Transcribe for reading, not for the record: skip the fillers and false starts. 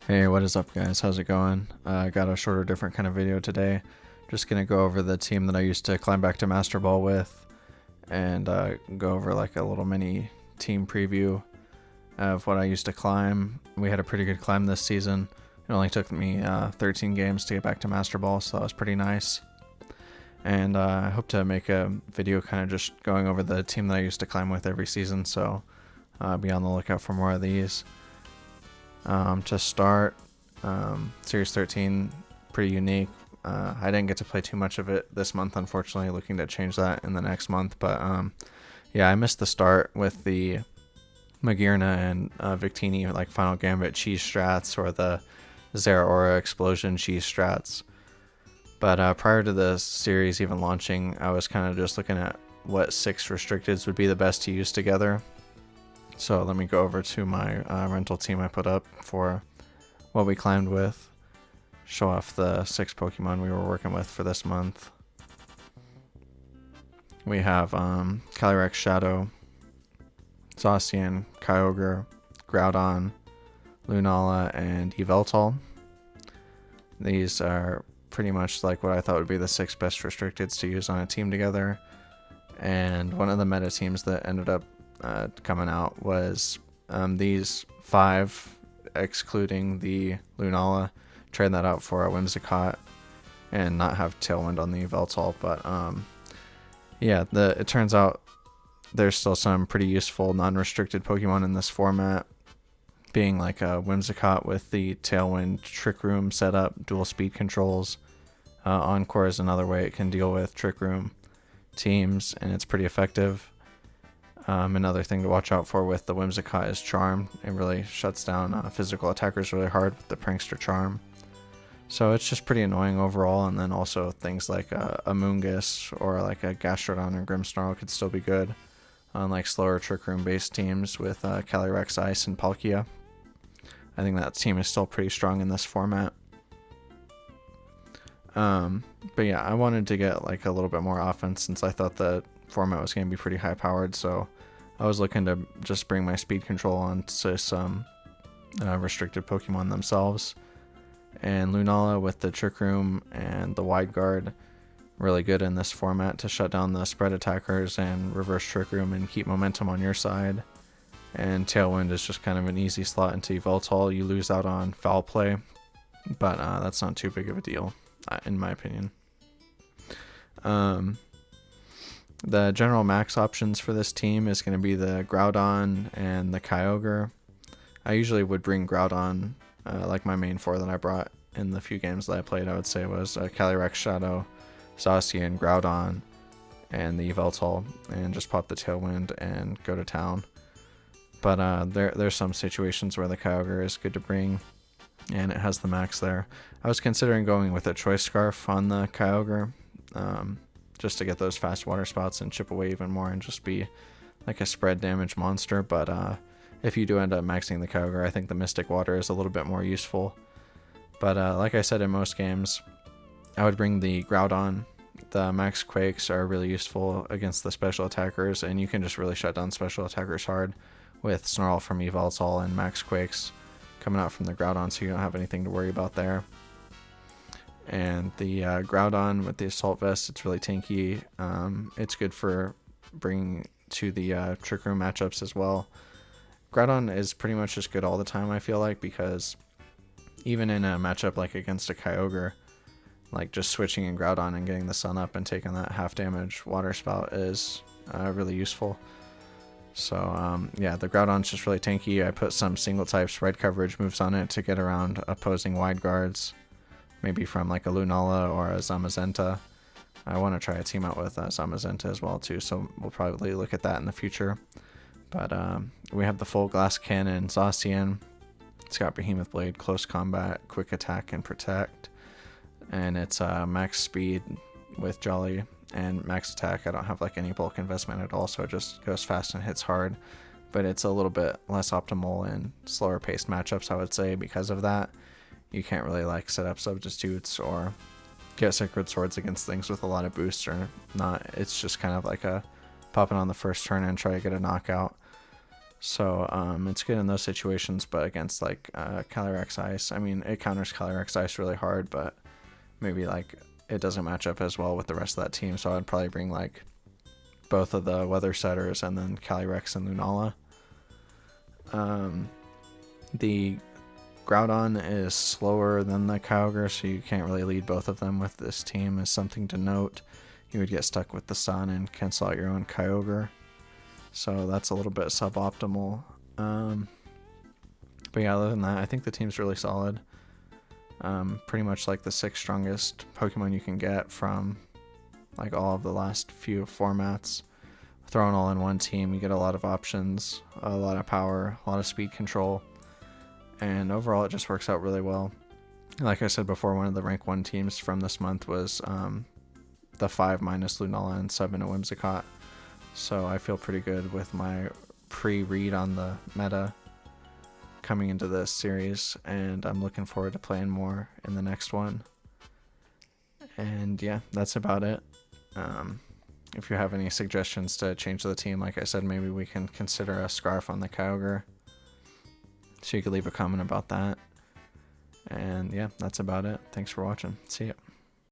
Hey, what is up, guys? How's it going? I got a shorter, different kind of video today. Just gonna go over the team that I used to climb back to Master Ball with, and go over like a little mini team preview of what I used to climb. We had a pretty good climb this season. It only took me 13 games to get back to Master Ball, so that was pretty nice. And I hope to make a video kind of just going over the team that I used to climb with every season, so be on the lookout for more of these. To start, Series 13, pretty unique. I didn't get to play too much of it this month, unfortunately, looking to change that in the next month. But yeah, I missed the start with the Magirna and Victini, like Final Gambit cheese strats, or the Zera Aura Explosion cheese strats. But prior to the series even launching, I was kind of just looking at what 6 restricteds would be the best to use together. So let me go over to my rental team I put up for what we climbed with. Show off the 6 Pokemon we were working with for this month. We have Calyrex Shadow, Zacian, Kyogre, Groudon, Lunala, and Yveltal. These are pretty much like what I thought would be the 6 best restricteds to use on a team together. And one of the meta teams that ended up coming out was these 5, excluding the Lunala. Trade that out for a Whimsicott and not have Tailwind on the Yveltal. But yeah, it turns out there's still some pretty useful non-restricted Pokemon in this format, being like a Whimsicott with the Tailwind Trick Room setup, dual speed controls. Encore is another way it can deal with Trick Room teams, and it's pretty effective. Another thing to watch out for with the Whimsicott is Charm. It really shuts down physical attackers really hard with the Prankster Charm. So it's just pretty annoying overall, and then also things like a Moongus or like a Gastrodon or Grimmsnarl could still be good on like slower Trick Room based teams with Calyrex Ice and Palkia. I think that team is still pretty strong in this format. But yeah, I wanted to get like a little bit more offense since I thought the format was going to be pretty high powered, so I was looking to just bring my speed control onto some restricted Pokemon themselves. And Lunala with the Trick Room and the Wide Guard, really good in this format to shut down the spread attackers and reverse Trick Room and keep momentum on your side. And Tailwind is just kind of an easy slot into Yveltal. You lose out on Foul Play, but that's not too big of a deal, in my opinion. The general max options for this team is going to be the Groudon and the Kyogre. I usually would bring Groudon, like my main 4 that I brought in the few games that I played. I would say was Calyrex Shadow, Zacian, Groudon, and the Yveltal, and just pop the Tailwind and go to town. But there's some situations where the Kyogre is good to bring, and it has the max there. I was considering going with a Choice Scarf on the Kyogre, just to get those fast water spots and chip away even more and just be like a spread damage monster. But if you do end up maxing the Kyogre, I think the Mystic Water is a little bit more useful. But like I said, in most games, I would bring the Groudon. The Max Quakes are really useful against the special attackers, and you can just really shut down special attackers hard with Snarl from Yveltal and Max Quakes coming out from the Groudon, so you don't have anything to worry about there. And the Groudon with the Assault Vest, it's really tanky. It's good for bringing to the Trick Room matchups as well. Groudon is pretty much just good all the time, I feel like, because even in a matchup like against a Kyogre, like just switching in Groudon and getting the Sun Up and taking that half damage Water Spout is really useful. So yeah, the Groudon's just really tanky. I put some single type spread coverage moves on it to get around opposing wide guards. Maybe from like a Lunala or a Zamazenta. I want to try a team out with Zamazenta as well too, so we'll probably look at that in the future. But we have the full Glass Cannon Zacian. It's got Behemoth Blade, Close Combat, Quick Attack, and Protect. And it's max speed with Jolly and max attack. I don't have like any bulk investment at all, so it just goes fast and hits hard. But it's a little bit less optimal in slower paced matchups, I would say, because of that. You can't really like set up substitutes or get Sacred Swords against things with a lot of boosts or not. It's just kind of like a pop it on the first turn and try to get a knockout. So it's good in those situations, but against like Calyrex Ice, I mean, it counters Calyrex Ice really hard, but maybe like it doesn't match up as well with the rest of that team. So I'd probably bring like both of the Weather Setters and then Calyrex and Lunala. The Groudon is slower than the Kyogre, so you can't really lead both of them with this team, is something to note. You would get stuck with the Sun and cancel out your own Kyogre. So that's a little bit suboptimal. But yeah, other than that, I think the team's really solid. Pretty much like the 6th strongest Pokemon you can get from like all of the last few formats. Thrown all in one team, you get a lot of options, a lot of power, a lot of speed control, and overall it just works out really well. Like I said before, one of the rank 1 teams from this month was the 5 minus Lunala and 7 to Whimsicott. So I feel pretty good with my pre-read on the meta coming into this series, and I'm looking forward to playing more in the next one. And yeah, that's about it. If you have any suggestions to change the team, like I said, maybe we can consider a Scarf on the Kyogre. So you could leave a comment about that. And yeah, that's about it. Thanks for watching. See ya.